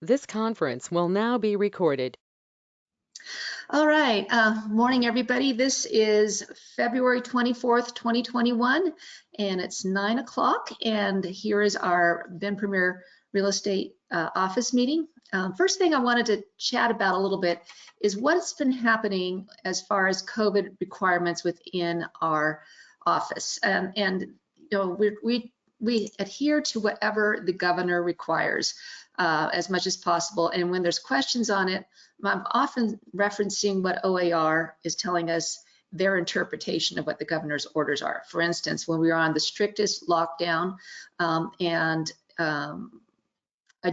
This conference will now be recorded. All right, morning everybody. This is February 24th, 2021, and it's 9 o'clock, and here is our Ben Premier Real Estate office meeting. First thing I wanted to chat about a little bit is what's been happening as far as COVID requirements within our office. And you know, we adhere to whatever the governor requires as much as possible, and when there's questions on it, I'm often referencing what OAR is telling us their interpretation of what the governor's orders are. For instance, when we were on the strictest lockdown, I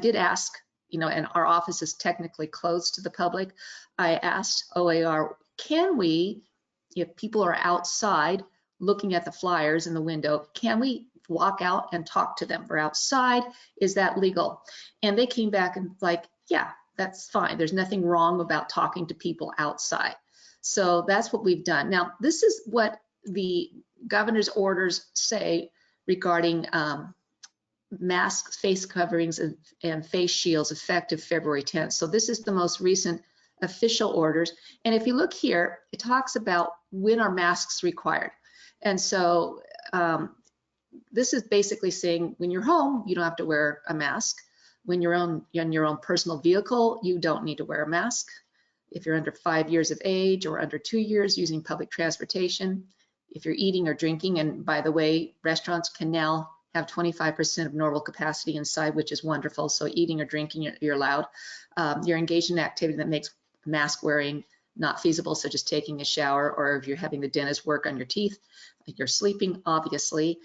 did ask, and our office is technically closed to the public, I asked OAR, can we, if people are outside looking at the flyers in the window, can we walk out and talk to them? We're outside, is that legal? And they came back and like, yeah, that's fine. There's nothing wrong about talking to people outside. So that's what we've done. Now, this is what the governor's orders say regarding masks, face coverings, and face shields effective February 10th. So this is the most recent official orders. And if you look here, it talks about when are masks required. And so this is basically saying when you're home, you don't have to wear a mask. When you're in your own personal vehicle, you don't need to wear a mask. If you're under 5 years of age or under 2 years using public transportation, if you're eating or drinking, and by the way, restaurants can now have 25% of normal capacity inside, which is wonderful. So eating or drinking, you're allowed. You're engaged in activity that makes mask wearing not feasible, such as taking a shower, or if you're having the dentist work on your teeth, you're sleeping, obviously,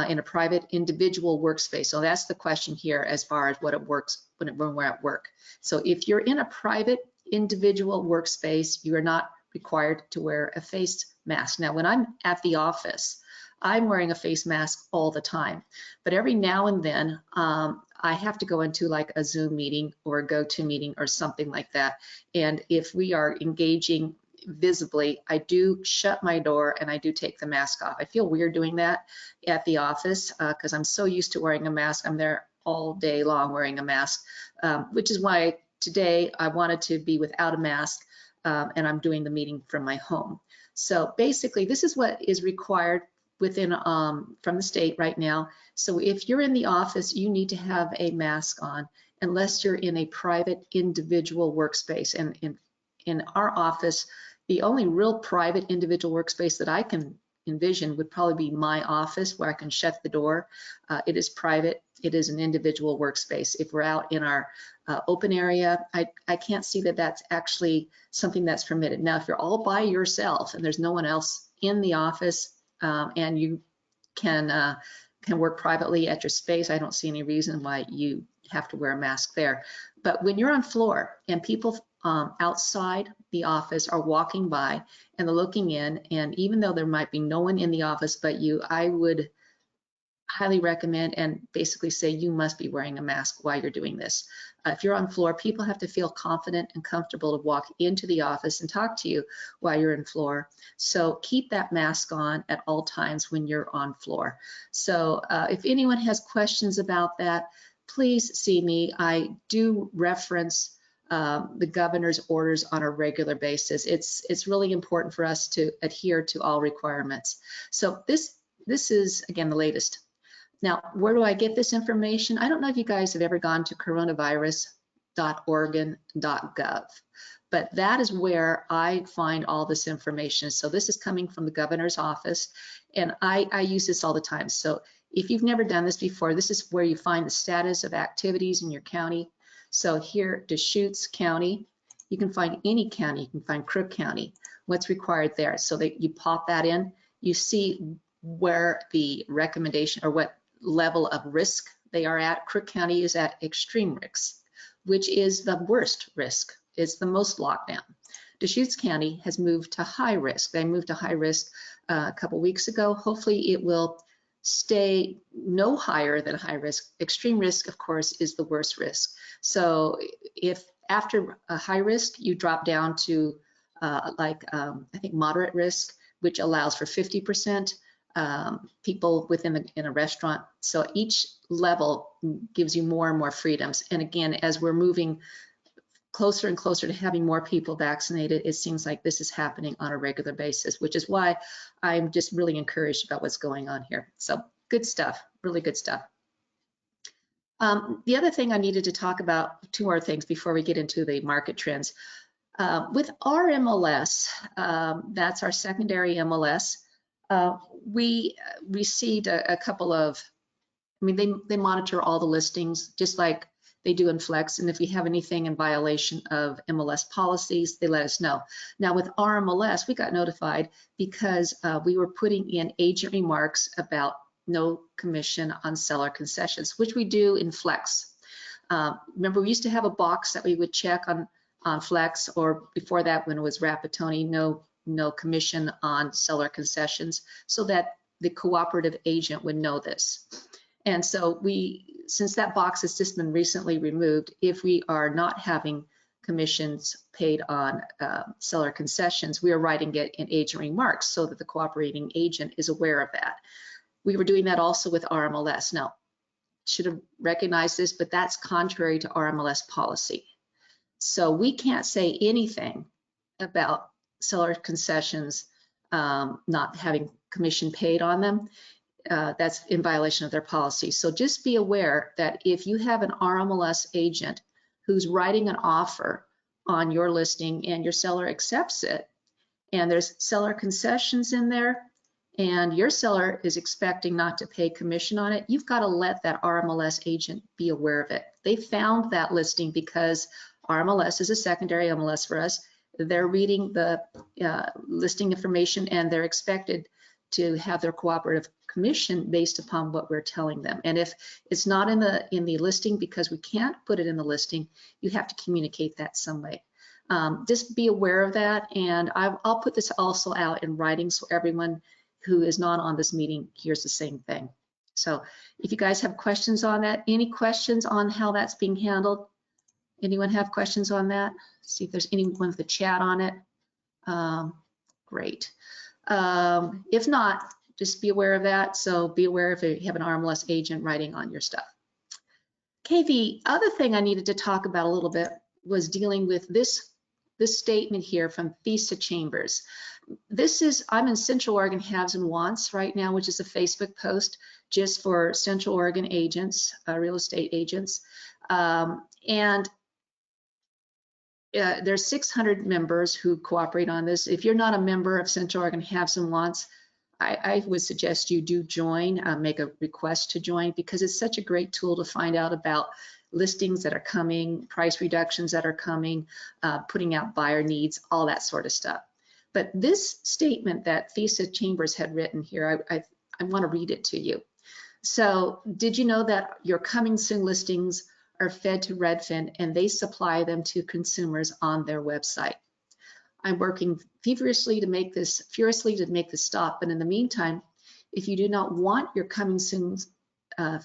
in a private individual workspace. So that's the question here as far as what it works when we're at work. So if you're in a private individual workspace, you are not required to wear a face mask. Now, when I'm at the office, I'm wearing a face mask all the time, but every now and then I have to go into like a Zoom meeting or a GoToMeeting or something like that. And if we are engaging visibly, I do shut my door and I do take the mask off. I feel weird doing that at the office because I'm so used to wearing a mask. I'm there all day long wearing a mask, which is why today I wanted to be without a mask and I'm doing the meeting from my home. So basically, this is what is required within from the state right now. So if you're in the office, you need to have a mask on unless you're in a private individual workspace. And in our office, the only real private individual workspace that I can envision would probably be my office where I can shut the door. It is private. It is an individual workspace. If we're out in our open area, I can't see that that's actually something that's permitted. Now, if you're all by yourself and there's no one else in the office, and you can work privately at your space, I don't see any reason why you have to wear a mask there. But when you're on floor and people outside the office are walking by and they're looking in, and even though there might be no one in the office but you, I would highly recommend and basically say you must be wearing a mask while you're doing this. If you're on floor, people have to feel confident and comfortable to walk into the office and talk to you while you're in floor. So keep that mask on at all times when you're on floor. So if anyone has questions about that, please see me. I do reference the governor's orders on a regular basis. It's really important for us to adhere to all requirements. So this is, again, the latest. Now, where do I get this information? I don't know if you guys have ever gone to coronavirus.oregon.gov, but that is where I find all this information. So this is coming from the governor's office, and I use this all the time. So if you've never done this before, this is where you find the status of activities in your county. So here, Deschutes County, you can find any county. You can find Crook County, what's required there. So that you pop that in, you see where the recommendation or what level of risk they are at. Crook County is at extreme risk, which is the worst risk. It's the most lockdown. Deschutes County has moved to high risk. They moved to high risk a couple weeks ago. Hopefully it will stay no higher than high risk. Extreme risk, of course, is the worst risk. So if after a high risk, you drop down to I think moderate risk, which allows for 50% people in a restaurant. So each level gives you more and more freedoms. And again, as we're moving closer and closer to having more people vaccinated, it seems like this is happening on a regular basis, which is why I'm just really encouraged about what's going on here. So good stuff, really good stuff. The other thing I needed to talk about, two more things before we get into the market trends. With RMLS, that's our secondary MLS, we received a couple of, I mean, they monitor all the listings just like they do in Flex, and if we have anything in violation of MLS policies, they let us know. Now with RMLS, we got notified because we were putting in agent remarks about no commission on seller concessions, which we do in Flex. Remember, we used to have a box that we would check on Flex, or before that when it was Rapatoni, no commission on seller concessions, so that the cooperative agent would know this. And so since that box has just been recently removed, if we are not having commissions paid on seller concessions, we are writing it in agent remarks so that the cooperating agent is aware of that. We were doing that also with RMLS. Now, should have recognized this, but that's contrary to RMLS policy. So we can't say anything about seller concessions not having commission paid on them. That's in violation of their policy. So just be aware that if you have an RMLS agent who's writing an offer on your listing and your seller accepts it, and there's seller concessions in there, and your seller is expecting not to pay commission on it, you've got to let that RMLS agent be aware of it. They found that listing because RMLS is a secondary MLS for us. They're reading the listing information, and they're expected to have their cooperative commission based upon what we're telling them. And if it's not in the listing because we can't put it in the listing, you have to communicate that some way. Just be aware of that, and I'll put this also out in writing so everyone who is not on this meeting hears the same thing. So if you guys have questions on that, any questions on how that's being handled? Anyone have questions on that? See if there's anyone with the chat on it. Great. If not, just be aware of that. So be aware if you have an RMLS agent writing on your stuff. Okay, the other thing I needed to talk about a little bit was dealing with this statement here from FISA Chambers. I'm in Central Oregon Haves and Wants right now, which is a Facebook post just for Central Oregon agents, real estate agents. And there's 600 members who cooperate on this. If you're not a member of Central Oregon Haves and Wants, I would suggest you do join, make a request to join, because it's such a great tool to find out about listings that are coming, price reductions that are coming, putting out buyer needs, all that sort of stuff. But this statement that FISA Chambers had written here, I want to read it to you. So, did you know that your coming soon listings are fed to Redfin and they supply them to consumers on their website? I'm working furiously to make this stop, but in the meantime, if you do not want your coming soon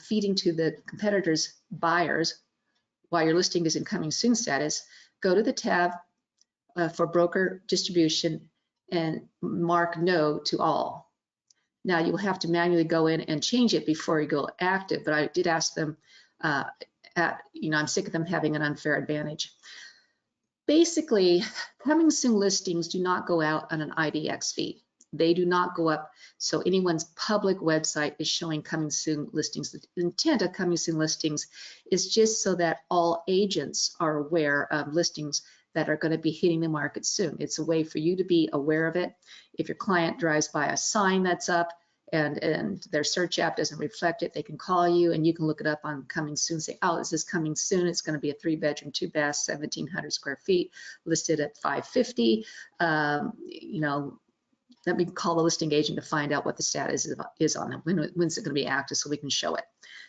feeding to the competitors' buyers while your listing is in coming soon status, go to the tab for broker distribution and mark no to all. Now you'll have to manually go in and change it before you go active, but I did ask them, I'm sick of them having an unfair advantage. Basically, coming soon listings do not go out on an IDX feed. They do not go up, so anyone's public website is showing coming soon listings. The intent of coming soon listings is just so that all agents are aware of listings that are going to be hitting the market soon. It's a way for you to be aware of it. If your client drives by a sign that's up and their search app doesn't reflect it, they can call you and you can look it up on coming soon, say, oh, this is coming soon. It's going to be a 3-bedroom, 2-bath, 1,700 square feet, listed at $550. Let me call the listing agent to find out what the status is on them. When's it going to be active so we can show it?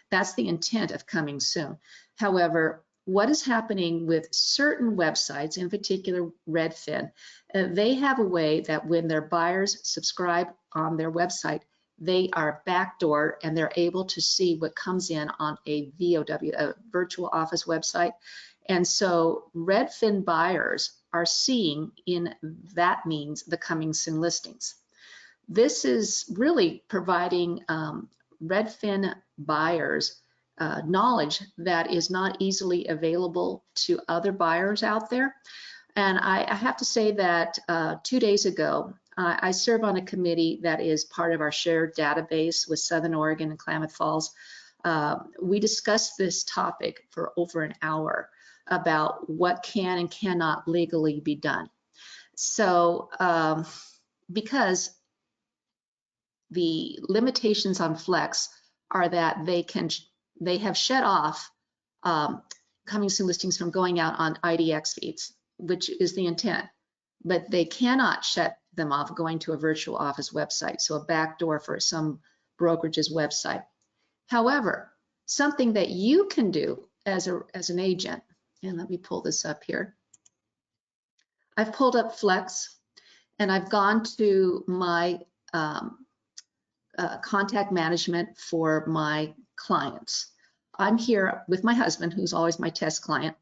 That's the intent of coming soon. However, what is happening with certain websites, in particular Redfin, they have a way that when their buyers subscribe on their website, they are backdoor and they're able to see what comes in on a VOW, a virtual office website. And so Redfin buyers are seeing in that means the coming soon listings. This is really providing Redfin buyers knowledge that is not easily available to other buyers out there. And I have to say that 2 days ago, I serve on a committee that is part of our shared database with Southern Oregon and Klamath Falls. We discussed this topic for over an hour about what can and cannot legally be done. So because the limitations on Flex are that they have shut off coming soon listings from going out on IDX feeds, which is the intent, but they cannot shut them off going to a virtual office website, so a backdoor for some brokerage's website. However, something that you can do as an agent, and let me pull this up here. I've pulled up Flex, and I've gone to my contact management for my clients. I'm here with my husband, who's always my test client,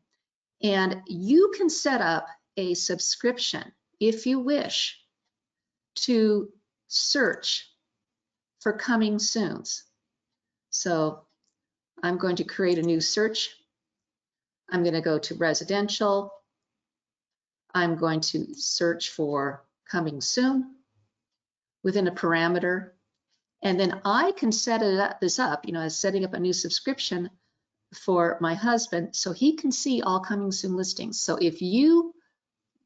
and you can set up a subscription if you wish to search for coming soons. So I'm going to create a new search. I'm going to go to residential. I'm going to search for coming soon within a parameter. And then I can set this up, as setting up a new subscription for my husband so he can see all coming soon listings. So if you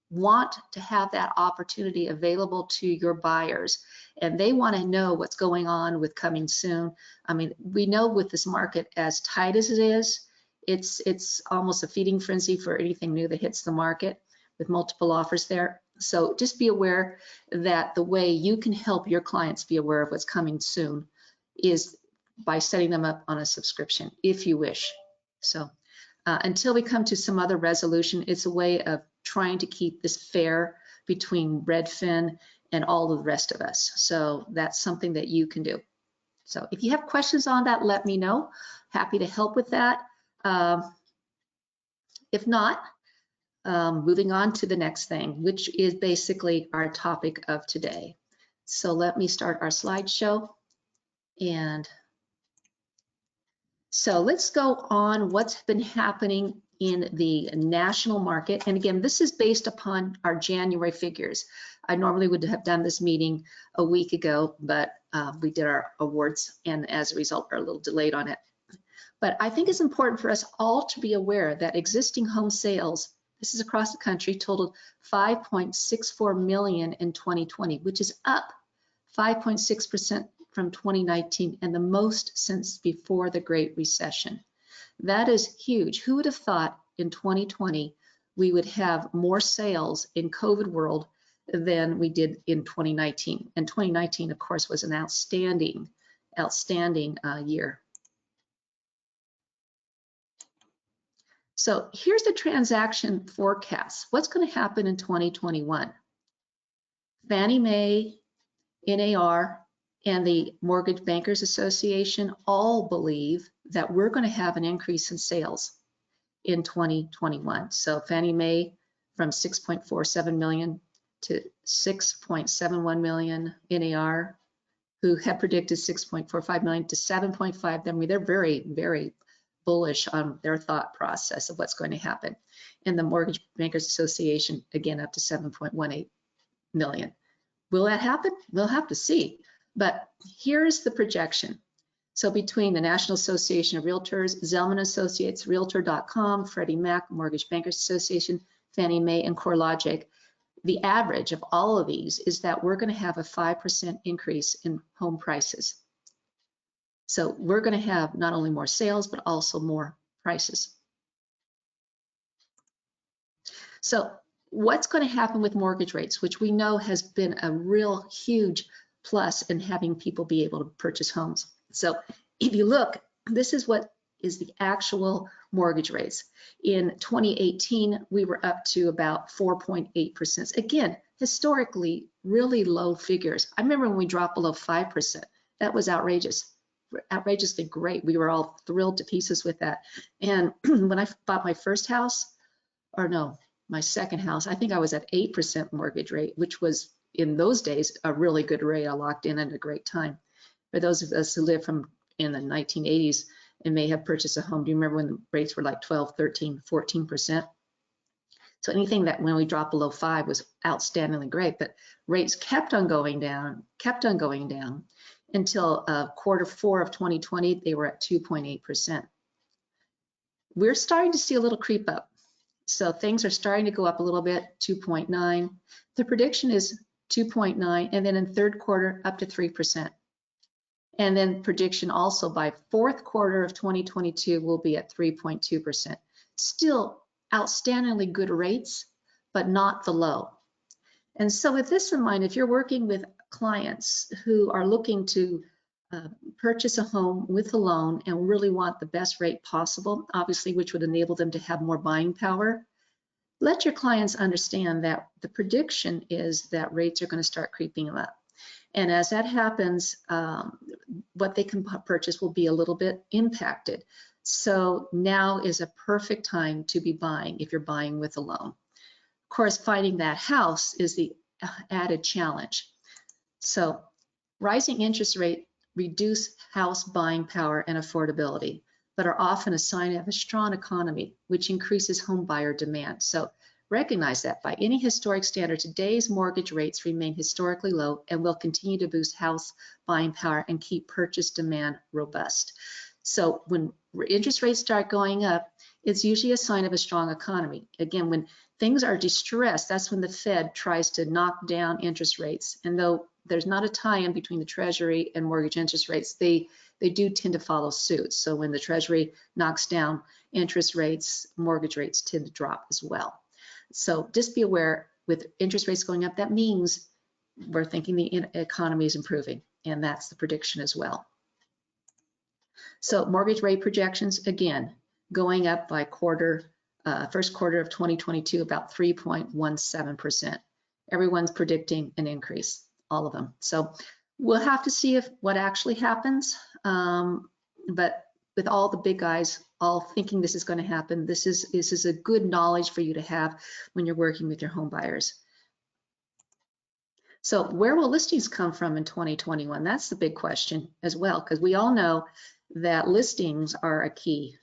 want to have that opportunity available to your buyers and they want to know what's going on with coming soon, I mean, we know with this market as tight as it is, it's almost a feeding frenzy for anything new that hits the market with multiple offers there. So just be aware that the way you can help your clients be aware of what's coming soon is by setting them up on a subscription, if you wish. So until we come to some other resolution, it's a way of trying to keep this fair between Redfin and all of the rest of us. So that's something that you can do. So if you have questions on that, let me know. Happy to help with that. If not, moving on to the next thing, which is basically our topic of today. So let me start our slideshow. And so let's go on what's been happening in the national market. And again, this is based upon our January figures. I normally would have done this meeting a week ago, but we did our awards and as a result are a little delayed on it. But I think it's important for us all to be aware that existing home sales, this is across the country, totaled 5.64 million in 2020, which is up 5.6% from 2019 and the most since before the Great Recession. That is huge. Who would have thought in 2020 we would have more sales in COVID world than we did in 2019? And 2019, of course, was an outstanding year. So here's the transaction forecast. What's going to happen in 2021? Fannie Mae, NAR, and the Mortgage Bankers Association all believe that we're going to have an increase in sales in 2021. So Fannie Mae from 6.47 million to 6.71 million, NAR, who had predicted 6.45 million to 7.5. I mean, they're very, very bullish on their thought process of what's going to happen. And the Mortgage Bankers Association, again, up to 7.18 million. Will that happen? We'll have to see. But here's the projection. So between the National Association of Realtors, Zelman Associates, Realtor.com, Freddie Mac, Mortgage Bankers Association, Fannie Mae, and CoreLogic, the average of all of these is that we're going to have a 5% increase in home prices. So we're going to have not only more sales, but also more prices. So what's going to happen with mortgage rates, which we know has been a real huge plus in having people be able to purchase homes. So if you look, this is what is the actual mortgage rates. In 2018, we were up to about 4.8%. Again, historically, really low figures. I remember when we dropped below 5%. That was outrageous. Outrageously great. We were all thrilled to pieces with that. And when I bought my first house, or no, my second house, I think I was at 8% mortgage rate, which was in those days, a really good rate. I locked in at a great time. For those of us who live in the 1980s and may have purchased a home, do you remember when the rates were like 12, 13, 14%? So anything that when we dropped below 5 was outstandingly great, but rates kept on going down until Q4 of 2020, they were at 2.8%. We're starting to see a little creep up. So things are starting to go up a little bit, 2.9. The prediction is 2.9, and then in third quarter, up to 3%. And then prediction also by fourth quarter of 2022 will be at 3.2%. Still outstandingly good rates, but not the low. And so with this in mind, if you're working with clients who are looking to purchase a home with a loan and really want the best rate possible, obviously, which would enable them to have more buying power, let your clients understand that the prediction is that rates are going to start creeping up. And as that happens, what they can purchase will be a little bit impacted. So now is a perfect time to be buying if you're buying with a loan. Of course, finding that house is the added challenge. So rising interest rates reduce house buying power and affordability, but are often a sign of a strong economy, which increases home buyer demand. So recognize that by any historic standard, today's mortgage rates remain historically low and will continue to boost house buying power and keep purchase demand robust. So when interest rates start going up, it's usually a sign of a strong economy. Again, when things are distressed, that's when the Fed tries to knock down interest rates. And though there's not a tie-in between the Treasury and mortgage interest rates, they do tend to follow suit. So when the Treasury knocks down interest rates, mortgage rates tend to drop as well. So just be aware, with interest rates going up, that means we're thinking the economy is improving, and that's the prediction as well. So mortgage rate projections, again, going up by first quarter of 2022, about 3.17%. Everyone's predicting an increase, all of them. So we'll have to see what actually happens, but with all the big guys all thinking this is going to happen, this is a good knowledge for you to have when you're working with your home buyers. So where will listings come from in 2021? That's the big question as well, because we all know that listings are a key.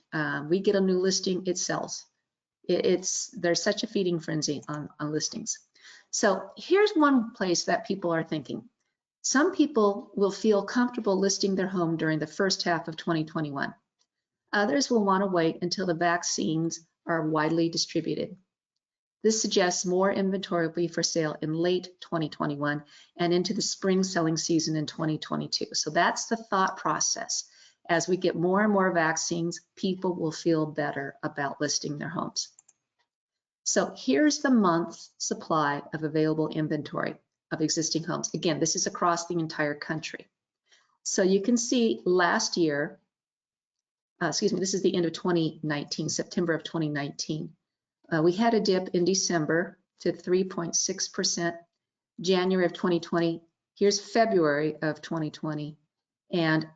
We get a new listing, it sells. There's such a feeding frenzy on listings. So here's one place that people are thinking. Some people will feel comfortable listing their home during the first half of 2021. Others will want to wait until the vaccines are widely distributed. This suggests more inventory will be for sale in late 2021 and into the spring selling season in 2022. So that's the thought process. As we get more and more vaccines, people will feel better about listing their homes. So here's the month's supply of available inventory of existing homes. Again, this is across the entire country. So you can see last year, this is the end of 2019, September of 2019. We had a dip in December to 3.6%. January of 2020, here's February of 2020, and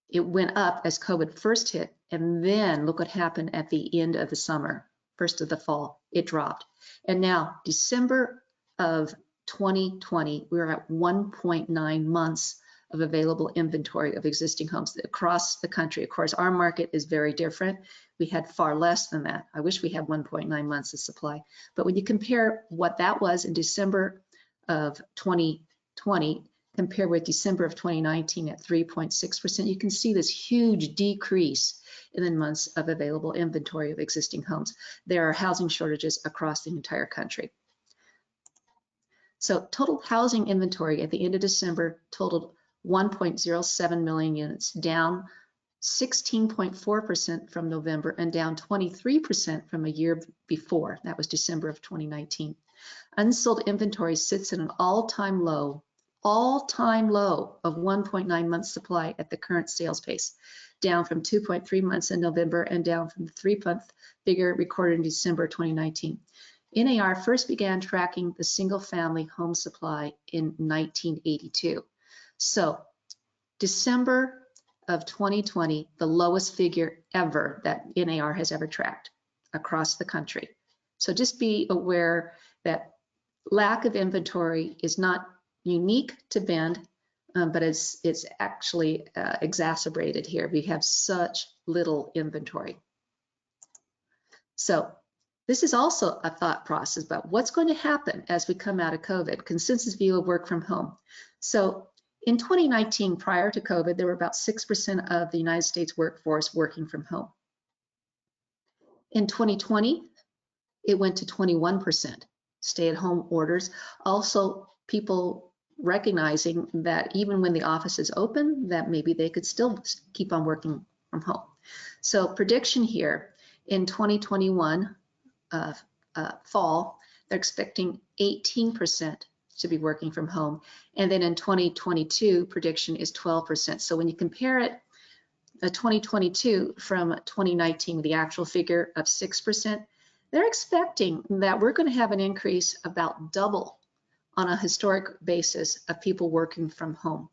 it went up as COVID first hit, and then look what happened at the end of the summer, first of the fall, it dropped. And now December of 2020, we're at 1.9 months of available inventory of existing homes across the country. Of course, our market is very different. We had far less than that. I wish we had 1.9 months of supply. But when you compare what that was in December of 2020, compared with December of 2019 at 3.6%, you can see this huge decrease in the months of available inventory of existing homes. There are housing shortages across the entire country. So total housing inventory at the end of December totaled 1.07 million units, down 16.4% from November and down 23% from a year before. That was December of 2019. Unsold inventory sits at an all-time low of 1.9 months supply at the current sales pace, down from 2.3 months in November and down from the 3-month figure recorded in December 2019. NAR first began tracking the single-family home supply in 1982. So December of 2020, the lowest figure ever that NAR has ever tracked across the country. So just be aware that lack of inventory is not unique to Bend, but it's actually exacerbated here. We have such little inventory. So this is also a thought process about what's going to happen as we come out of COVID, consensus view of work from home. So in 2019, prior to COVID, there were about 6% of the United States workforce working from home. In 2020, it went to 21% stay-at-home orders. Also, people recognizing that even when the office is open, that maybe they could still keep on working from home. So prediction here, in 2021 fall, they're expecting 18% to be working from home. And then in 2022, prediction is 12%. So when you compare it, 2022 from 2019, the actual figure of 6%, they're expecting that we're going to have an increase about double on a historic basis of people working from home.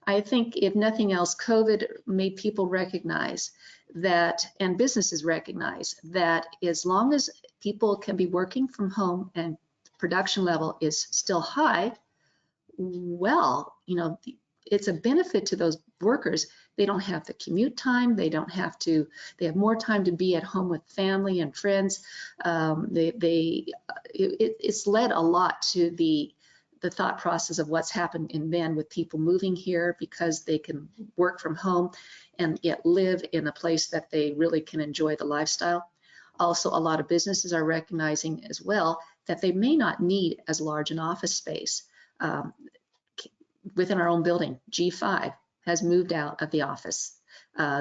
I think if nothing else, COVID made people recognize that, and businesses recognize that as long as people can be working from home and production level is still high, well, you know, it's a benefit to those workers. They don't have the commute time. They don't have to, they have more time to be at home with family and friends. It's led a lot to the thought process of what's happened in Bend with people moving here because they can work from home and yet live in a place that they really can enjoy the lifestyle. Also, a lot of businesses are recognizing as well that they may not need as large an office space. Within our own building, G5 has moved out of the office.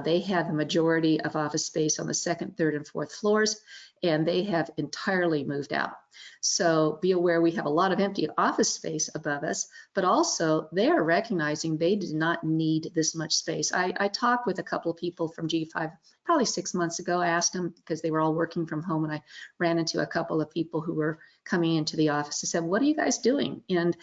They have the majority of office space on the second, third, and fourth floors, and they have entirely moved out. So be aware we have a lot of empty office space above us, but also they are recognizing they did not need this much space. I talked with a couple of people from G5 probably 6 months ago. I asked them because they were all working from home, and I ran into a couple of people who were coming into the office. I said, "What are you guys doing?" And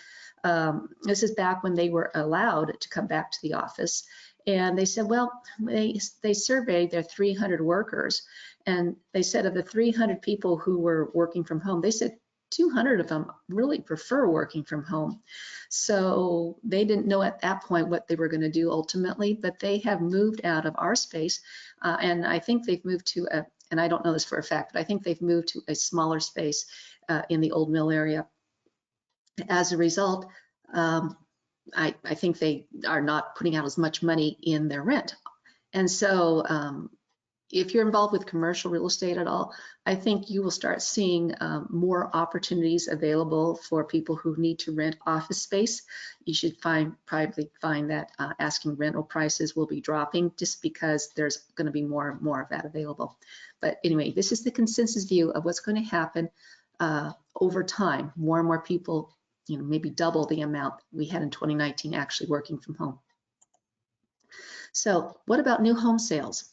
this is back when they were allowed to come back to the office. And they said, well, they surveyed their 300 workers, and they said of the 300 people who were working from home, they said 200 of them really prefer working from home. So they didn't know at that point what they were going to do ultimately, but they have moved out of our space. And I think they've moved to and I don't know this for a fact, but I think they've moved to a smaller space in the old mill area. As a result, I think they are not putting out as much money in their rent. And so if you're involved with commercial real estate at all, I think you will start seeing more opportunities available for people who need to rent office space. You should probably find that asking rental prices will be dropping just because there's going to be more and more of that available. But anyway, this is the consensus view of what's going to happen over time. More and more people, you know, maybe double the amount we had in 2019 actually working from home. So what about new home sales?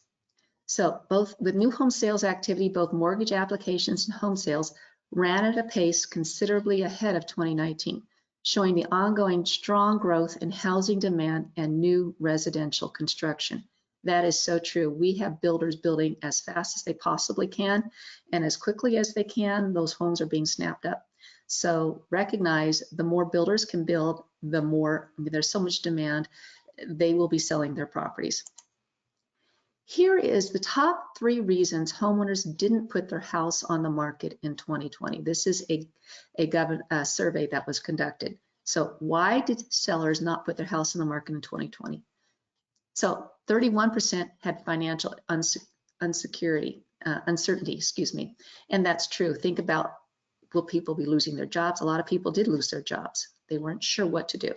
So both with new home sales activity, both mortgage applications and home sales ran at a pace considerably ahead of 2019, showing the ongoing strong growth in housing demand and new residential construction. That is so true. We have builders building as fast as they possibly can, and as quickly as they can, those homes are being snapped up. So recognize the more builders can build, the more, I mean, there's so much demand, they will be selling their properties. Here is the top 3 reasons homeowners didn't put their house on the market in 2020. This is a survey that was conducted. So why did sellers not put their house on the market in 2020? So 31% had financial uncertainty, excuse me, and that's true. Think about, will people be losing their jobs? A lot of people did lose their jobs. They weren't sure what to do.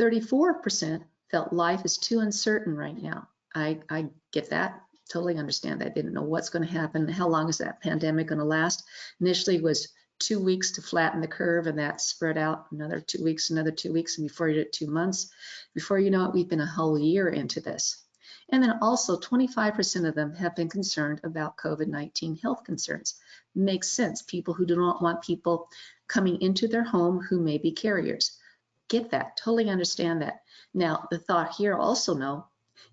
34% felt life is too uncertain right now. I get that, totally understand that. Didn't know what's going to happen. How long is that pandemic going to last? Initially it was 2 weeks to flatten the curve, and that spread out another 2 weeks, another 2 weeks, and before you did 2 months. Before you know it, we've been a whole year into this. And then also 25% of them have been concerned about COVID-19 health concerns. Makes sense. People who do not want people coming into their home who may be carriers. Get that, totally understand that. Now, the thought here also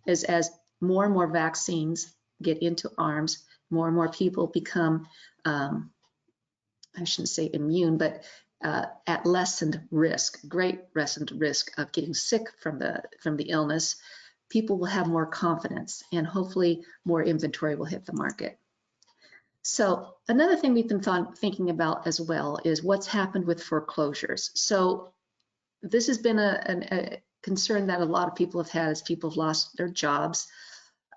is as more and more vaccines get into arms, more and more people become, I shouldn't say immune, but at lessened risk, great lessened risk of getting sick from the illness, people will have more confidence and hopefully more inventory will hit the market. So another thing we've been thinking about as well is what's happened with foreclosures. So this has been a concern that a lot of people have had as people have lost their jobs.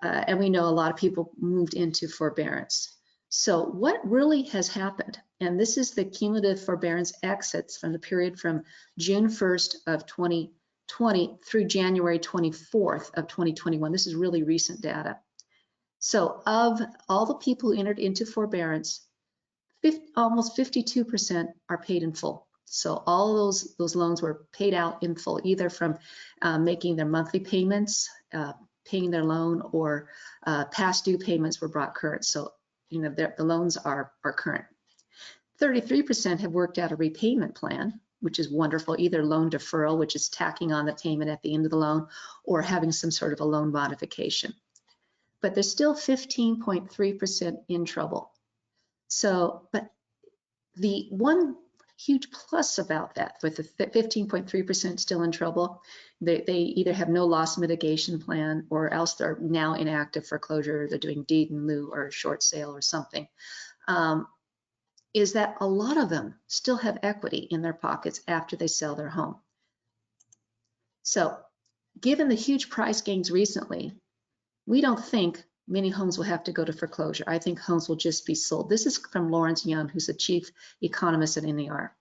And we know a lot of people moved into forbearance. So what really has happened, and this is the cumulative forbearance exits from the period from June 1st of 2020 through January 24th of 2021. This is really recent data. So of all the people who entered into forbearance, almost 52% are paid in full. So all those loans were paid out in full, either from making their monthly payments, paying their loan, or past due payments were brought current. So the loans are current. 33% have worked out a repayment plan, which is wonderful, either loan deferral, which is tacking on the payment at the end of the loan, or having some sort of a loan modification. But there's still 15.3% in trouble. So, but the one huge plus about that, with the 15.3% still in trouble, they either have no loss mitigation plan, or else they're now inactive foreclosure, they're doing deed in lieu or short sale or something, is that a lot of them still have equity in their pockets after they sell their home. So given the huge price gains recently, we don't think many homes will have to go to foreclosure. I think homes will just be sold. This is from Lawrence Young, who's the chief economist at NAR.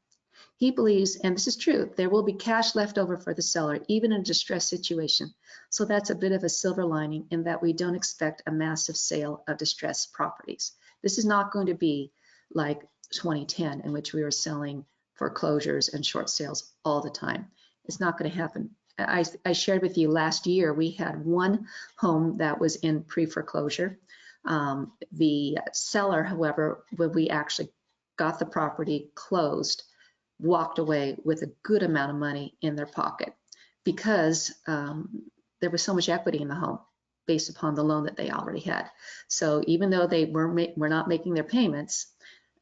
He believes, and this is true, there will be cash left over for the seller, even in a distressed situation. So that's a bit of a silver lining in that we don't expect a massive sale of distressed properties. This is not going to be like 2010, in which we were selling foreclosures and short sales all the time. It's not going to happen. I shared with you last year, we had one home that was in pre-foreclosure. The seller, however, when we actually got the property closed, walked away with a good amount of money in their pocket because there was so much equity in the home based upon the loan that they already had. So even though they were not making their payments,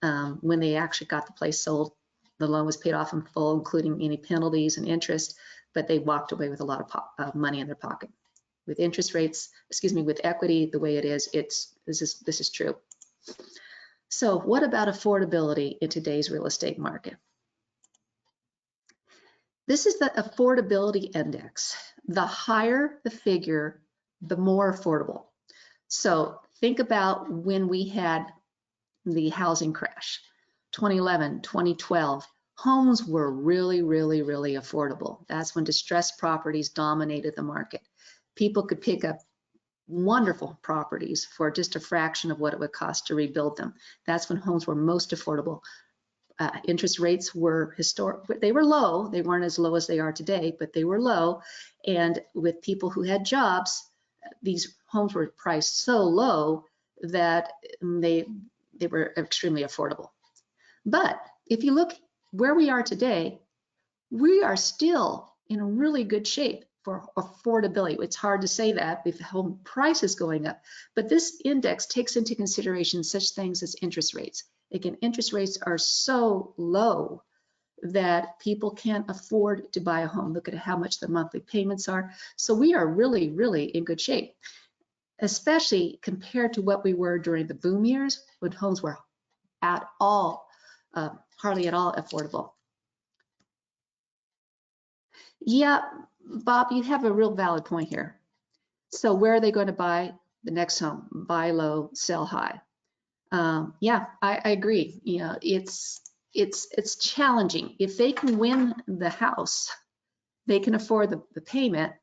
when they actually got the place sold, the loan was paid off in full, including any penalties and interest, but they walked away with a lot of money in their pocket. With interest rates, with equity the way it is, this is true. So what about affordability in today's real estate market? This is the affordability index. The higher the figure, the more affordable. So think about when we had the housing crash, 2011, 2012. Homes were really, really, really affordable. That's when distressed properties dominated the market. People could pick up wonderful properties for just a fraction of what it would cost to rebuild them. That's when homes were most affordable. Interest rates were they were low. They weren't as low as they are today, but they were low. And with people who had jobs, these homes were priced so low that they were extremely affordable. But if you look where we are today, we are still in a really good shape for affordability. It's hard to say that with home prices going up, but this index takes into consideration such things as interest rates. Again, interest rates are so low that people can't afford to buy a home. Look at how much the monthly payments are. So we are really, really in good shape, especially compared to what we were during the boom years when homes were at all, hardly at all affordable. Yeah, Bob, you have a real valid point here. So where are they going to buy the next home? Buy low, sell high. Yeah, I agree. You know, it's challenging. If they can win the house, they can afford the payment.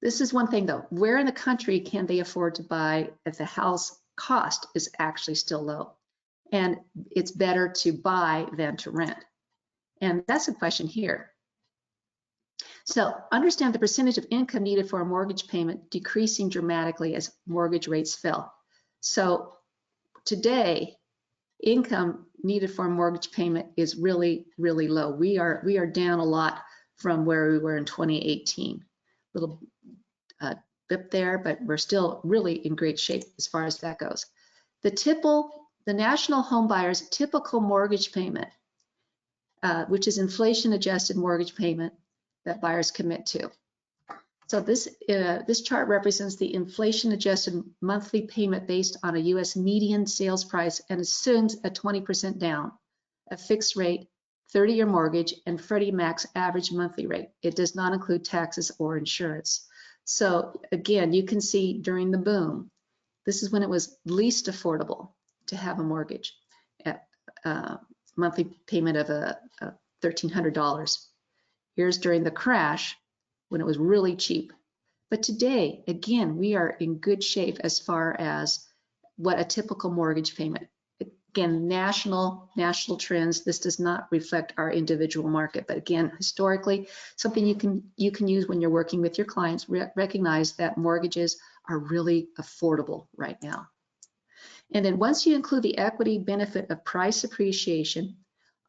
This is one thing though. Where in the country can they afford to buy if the house cost is actually still low? And it's better to buy than to rent. And that's the question here. So understand the percentage of income needed for a mortgage payment decreasing dramatically as mortgage rates fell. So today, income needed for a mortgage payment is really, really low. We are down a lot from where we were in 2018. Little dip there, but we're still really in great shape as far as that goes. The the national home buyer's typical mortgage payment, which is inflation-adjusted mortgage payment that buyers commit to. So this chart represents the inflation-adjusted monthly payment based on a U.S. median sales price and assumes a 20% down, a fixed rate, 30-year mortgage, and Freddie Mac's average monthly rate. It does not include taxes or insurance. So again, you can see during the boom, this is when it was least affordable to have a mortgage at monthly payment of $1,300. Here's during the crash when it was really cheap. But today, again, we are in good shape as far as what a typical mortgage payment. Again, national trends. This does not reflect our individual market, but again, historically, something you can use when you're working with your clients. Recognize that mortgages are really affordable right now. And then once you include the equity benefit of price appreciation,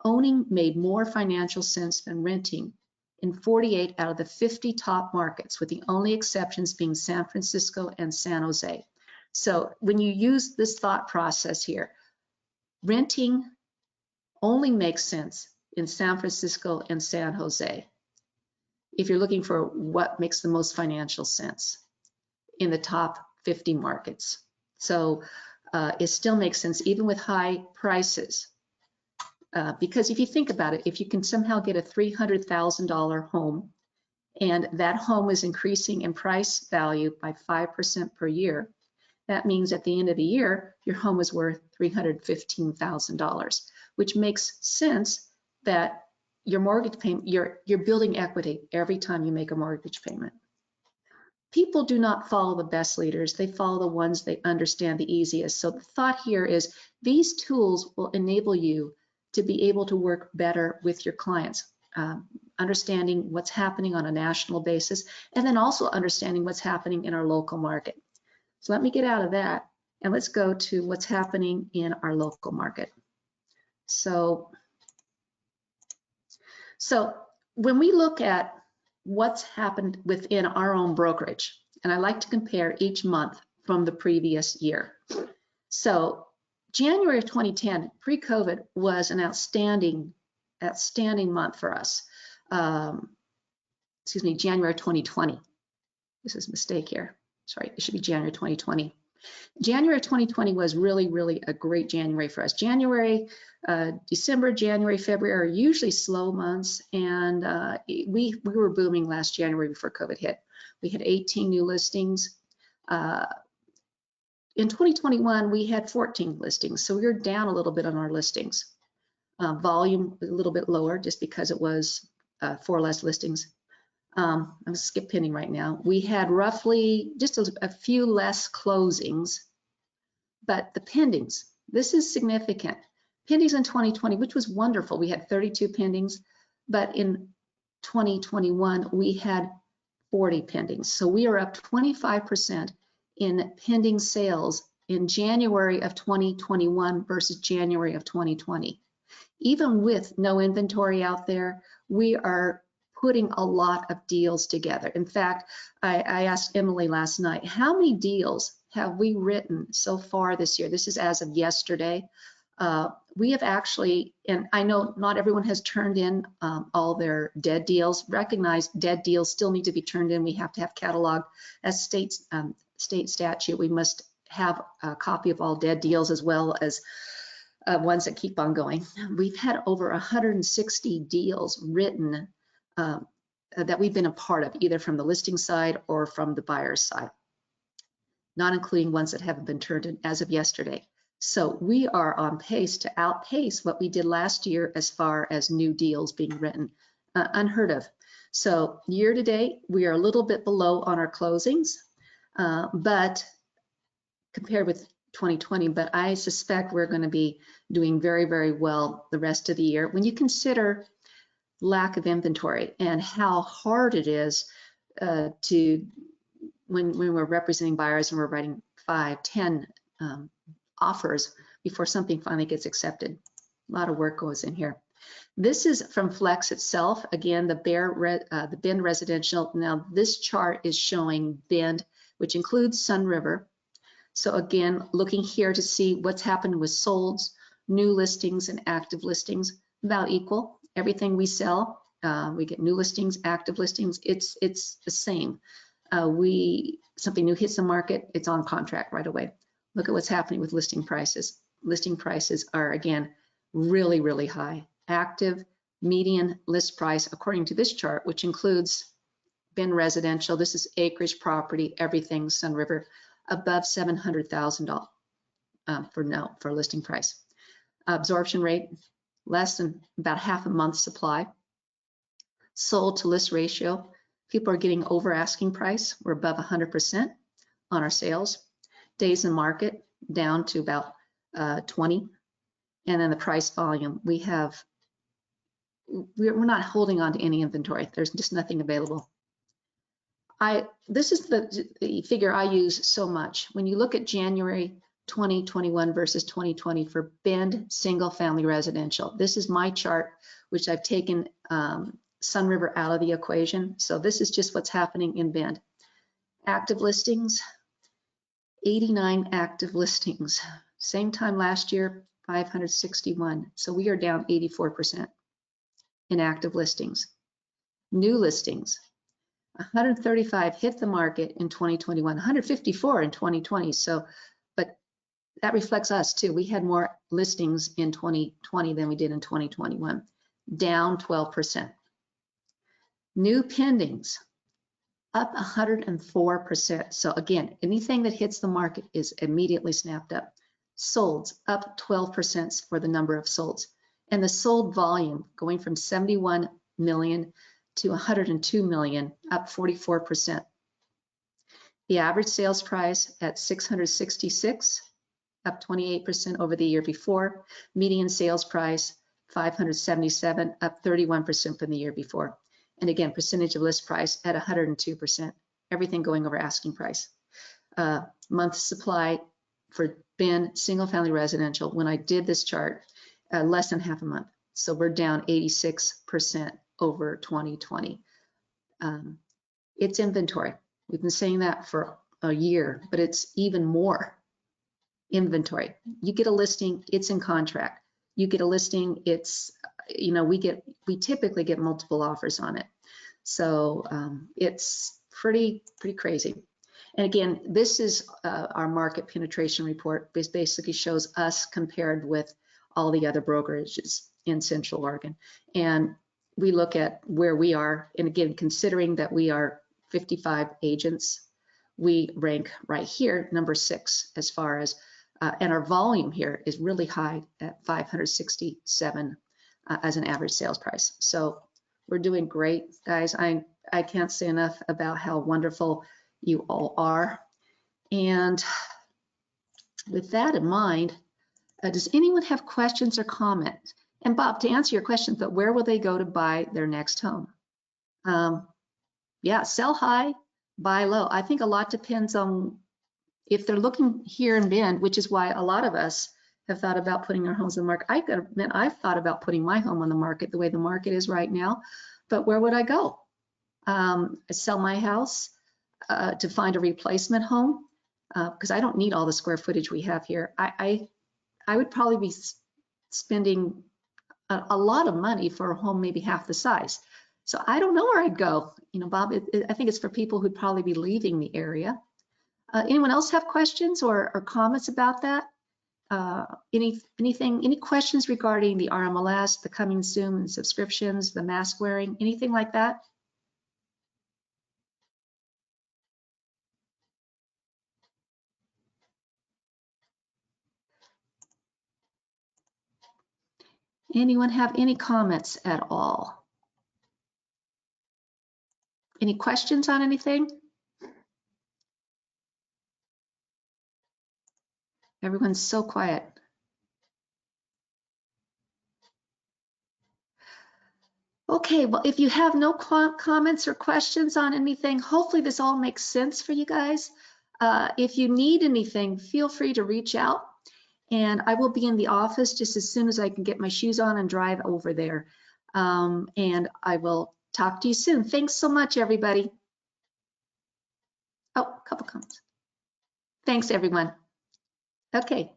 owning made more financial sense than renting in 48 out of the 50 top markets, with the only exceptions being San Francisco and San Jose. So when you use this thought process here, renting only makes sense in San Francisco and San Jose if you're looking for what makes the most financial sense in the top 50 markets. So it still makes sense even with high prices. Because if you think about it, if you can somehow get a $300,000 home and that home is increasing in price value by 5% per year, that means at the end of the year, your home is worth $315,000, which makes sense that your mortgage payment, you're building equity every time you make a mortgage payment. People do not follow the best leaders. They follow the ones they understand the easiest. So the thought here is these tools will enable you to be able to work better with your clients, understanding what's happening on a national basis, and then also understanding what's happening in our local market. So let me get out of that and let's go to what's happening in our local market. So when we look at what's happened within our own brokerage, and I like to compare each month from the previous year. So January of 2010, pre-COVID, was an outstanding month for us. Excuse me, January 2020. This is a mistake here. Sorry, it should be January 2020. January 2020 was really a great January for us. January, December, January, February are usually slow months, and we were booming last January before COVID hit. We had 18 new listings. In 2021, we had 14 listings, so we were down a little bit on our listings. Volume a little bit lower just because it was 4 less listings. I'm gonna skip pending right now. We had roughly just a few less closings, but the pendings, this is significant. Pendings in 2020, which was wonderful. We had 32 pendings, but in 2021, we had 40 pendings. So we are up 25% in pending sales in January of 2021 versus January of 2020. Even with no inventory out there, we are putting a lot of deals together. In fact, I asked Emily last night, how many deals have we written so far this year? This is as of yesterday. We have actually, and I know not everyone has turned in all their dead deals. Recognize dead deals still need to be turned in. We have to have cataloged as state statute. We must have a copy of all dead deals as well as ones that keep on going. We've had over 160 deals written that we've been a part of, either from the listing side or from the buyer's side, not including ones that haven't been turned in as of yesterday. So we are on pace to outpace what we did last year as far as new deals being written, unheard of. So year to date, we are a little bit below on our closings, but compared with 2020, but I suspect we're going to be doing very well the rest of the year. When you consider lack of inventory and how hard it is to, when we're representing buyers and we're writing 5, 10 offers before something finally gets accepted. A lot of work goes in here. This is from Flex itself. Again, the Bend residential. Now this chart is showing Bend, which includes Sun River. So again, looking here to see what's happened with solds, new listings and active listings, about equal. Everything we sell, we get new listings, active listings, it's the same. Something new hits the market, it's on contract right away. Look at what's happening with listing prices. Listing prices are, again, really, really high. Active median list price, according to this chart, which includes Bend residential, this is acreage property, everything, Sun River, above $700,000 for listing price. Absorption rate, less than about half a month's supply. Sold to list ratio, people are getting over asking price. We're above 100% on our sales. Days in market down to about 20. And then the price volume, we're not holding on to any inventory. There's just nothing available. This is the figure I use so much. When you look at January 2021 versus 2020 for Bend single family residential, this is my chart, which I've taken Sun River out of the equation. So this is just what's happening in Bend. Active listings, 89 active listings. Same time last year, 561. So we are down 84% in active listings. New listings, 135 hit the market in 2021, 154 in 2020. So, but that reflects us too. We had more listings in 2020 than we did in 2021, down 12%. New pendings, up 104%. So again, anything that hits the market is immediately snapped up. Solds, up 12% for the number of solds. And the sold volume going from 71 million to 102 million, up 44%. The average sales price at 666, up 28% over the year before. Median sales price, 577, up 31% from the year before. And again, percentage of list price at 102%, everything going over asking price. Month supply for Bend single family residential, when I did this chart, less than half a month. So we're down 86% over 2020. It's inventory. We've been saying that for a year, but it's even more inventory. You get a listing, it's in contract. You get a listing, it's, we typically get multiple offers on it. So it's pretty crazy. And again, this is our market penetration report. This basically shows us compared with all the other brokerages in Central Oregon. And we look at where we are. And again, considering that we are 55 agents, we rank right here, number 6, as far as, and our volume here is really high at 567 as an average sales price. So we're doing great, guys. I can't say enough about how wonderful you all are. And with that in mind, does anyone have questions or comments? And Bob, to answer your question, but where will they go to buy their next home? Yeah, sell high, buy low. I think a lot depends on if they're looking here in Bend, which is why a lot of us have thought about putting our homes on the market. I've thought about putting my home on the market the way the market is right now, but where would I go? Sell my house to find a replacement home because I don't need all the square footage we have here. I would probably be spending a lot of money for a home maybe half the size. So I don't know where I'd go. Bob, I think it's for people who'd probably be leaving the area. Anyone else have questions or comments about that? Any questions regarding the RMLS, the coming soon and subscriptions, the mask wearing, anything like that? Anyone have any comments at all? Any questions on anything? Everyone's so quiet. Okay, well, if you have no comments or questions on anything, hopefully this all makes sense for you guys. If you need anything, feel free to reach out. And I will be in the office just as soon as I can get my shoes on and drive over there. And I will talk to you soon. Thanks so much, everybody. Oh, a couple comments. Thanks, everyone. Okay,